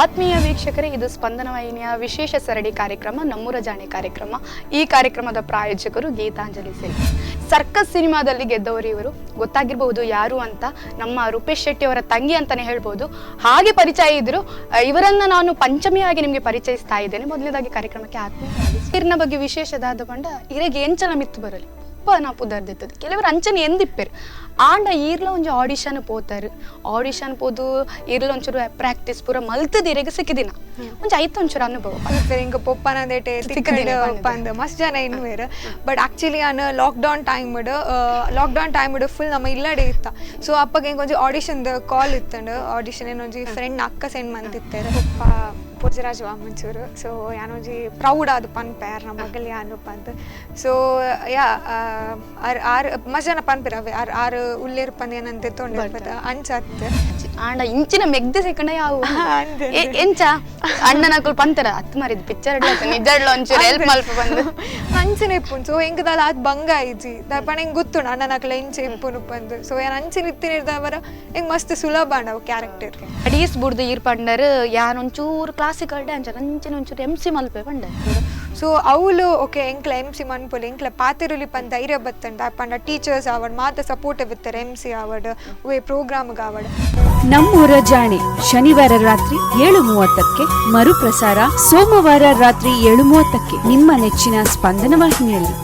ಆತ್ಮೀಯ ವೀಕ್ಷಕರೇ, ಇದು ಸ್ಪಂದನ ವಾಹಿನಿಯ ವಿಶೇಷ ಸರಣಿ ಕಾರ್ಯಕ್ರಮ ನಮ್ಮೂರ ಜಾಣೆ ಕಾರ್ಯಕ್ರಮ. ಈ ಕಾರ್ಯಕ್ರಮದ ಪ್ರಾಯೋಜಕರು ಗೀತಾಂಜಲಿ ಸಿಲ್ಕ್. ಸರ್ಕಸ್ ಸಿನಿಮಾದಲ್ಲಿ ಗೆದ್ದವರು ಇವರು. ಗೊತ್ತಾಗಿರಬಹುದು ಯಾರು ಅಂತ. ನಮ್ಮ ರೂಪೇಶ್ ಶೆಟ್ಟಿ ಅವರ ತಂಗಿ ಅಂತಾನೆ ಹೇಳ್ಬೋದು. ಹಾಗೆ ಪರಿಚಯ ಇದ್ರು. ಇವರನ್ನ ನಾನು ಪಂಚಮಿಯಾಗಿ ನಿಮಗೆ ಪರಿಚಯಿಸ್ತಾ ಇದ್ದೇನೆ. ಮೊದಲನೇದಾಗಿ ಕಾರ್ಯಕ್ರಮಕ್ಕೆ ಆತ್ಮೀಯವಾಗಿ ಇರ್ನ ಬಗ್ಗೆ ವಿಶೇಷದಾದ ಪಂಡ ಇರೆಗೆ ಎಂಚನ ಮಿತ್ತು ಬರಲಿ ನಾ ಪುದರ್ದಿತ್ತದು ಕೆಲವರು ಅಂಚನೆ ಎಂದಿಪ್ಪೇರು ಆಂಡ ಈರ್ಲ ಒಂಜಿ ಆಡಿಷನ್ ಪೋತಾರು. ಆಡಿಷನ್ ಪೋದು ಈರ್ಲ ಒಂಚೂರು ಪ್ರಾಕ್ಟೀಸ್ ಪೂರ ಮಲ್ತದ ಇರೆಗೆ ಸಿಕ್ಕಿದಿನ ಒಂಚ ಐತು ಒಂಚೂರು ಅನುಭವ ಇಂಕ ಪೊಪ್ಪನದೇಟೆ ತಿಕ್ಕಂಡು ಮಸ್ತ್ ಜನ ಇನ್ನುವೇರು. ಬಟ್ ಆಕ್ಚುಲಿ ನಾನು ಲಾಕ್ಡೌನ್ ಟೈಮ್ ಫುಲ್ ನಮ್ಮ ಇಲ್ಲಡೆ ಇತ್ತ. ಸೊ ಅಪ್ಪಗೆ ಒಂಜಿ ಆಡಿಷನ್ ಕಾಲ್ ಇತ್ತಂಡು. ಆಡಿಷನ್ ಏನೊಂಜಿ ಫ್ರೆಂಡ್ ಅಕ್ಕ ಸೆಂಡ್ ಮಂತಿತ್ತೇರು ಪಪ್ಪ ಪೂಜರಾಜ್ ವಾಮಂಚೂರು. ಸೊ ಯಾನೊಂಜಿ ಪ್ರೌಡ್ ಆದ ಪನ್ಪೇರ್ ನಮ್ಮ ಮಗಲ್ ಯಾನು ಪಂದ್. ಸೊ ಯಾ ಆರು ಮಸ್ತ್ ಜನ ಪನ್ಪಿರವೆ ಆರು ಉಲ್ಲೇರು ಪಂದ್ ಏನಂತ ತೊಂಡಿರ್ಪದ ಅಂಚತ್ತೆ ಆಂಡ ಇಂಚಿನ ಮೆಗ್ದೆ ಸಿಕ್ಕಂಡ ಯಾವ ಎಂಚ ಅಣ್ಣನಕಲ್ ಪಂತರ ಅತ್ ಮಾರಿದ್ ಪಿಕ್ಚರ್ ನಿಜಡ್ಲ ಒಂಚೂರು ಹೆಲ್ಪ್ ಮಲ್ಪ ಬಂದು ಅಂಚನೆ ಇಪ್ಪುನ್. ಸೊ ಹೆಂಗದಲ್ಲ ಅದು ಭಂಗ ಐಜಿ ದಪ್ಪಣ ಹೆಂಗೆ ಗೊತ್ತುಂಡು ಅಣ್ಣನಕಲ ಇಂಚೆ ಇಪ್ಪುನು ಪಂದು. ಸೊ ಯಾನ್ ಅಂಚಿನ ಇತ್ತಿನಿರ್ದವರ ಹೆಂಗೆ ಮಸ್ತ್ ಸುಲಭ ಅವು ಕ್ಯಾರೆಕ್ಟರ್ ಅಡೀಸ್ ಬುಡ್ದು ಈರ್ ಪಂಡರ್ ಯಾನ್ ಒಂಚೂರು ಕ್ಲಾಸಿಕಲ್ ಡ್ಯಾನ್ಸ್ ಅಂಚಿನ ಒಂಚೂರು MC ಮಲ್ಪೆ ಪಂಡ. ಸೊ ಅವಳು ಓಕೆ ಎಂಕ್ಲ MC ಮನ್ಪೊಲಿ ಎಂಕ್ಲ ಪಾತಿರುಲಿ ಪಂದ್ ಧೈರ್ಯ ಬತ್ತಂಡ ಪಂಡ ಟೀಚರ್ಸ್ ಆವಡ್ ಮಾತ ಸಪೋರ್ಟಿವ್ ಇತ್ತಾರೆ MC ಆವಡ್ ಉವೆ ಪ್ರೋಗ್ರಾಮ್ಗೆ ಆವಡ್. ನಮ್ಮೂರ ಜಾಣೆ ಶನಿವಾರ ರಾತ್ರಿ 7:30ಕ್ಕೆ, ಮರುಪ್ರಸಾರ ಸೋಮವಾರ ರಾತ್ರಿ 7:30ಕ್ಕೆ ನಿಮ್ಮ ನೆಚ್ಚಿನ ಸ್ಪಂದನ ವಾಹಿನಿಯಲ್ಲಿ.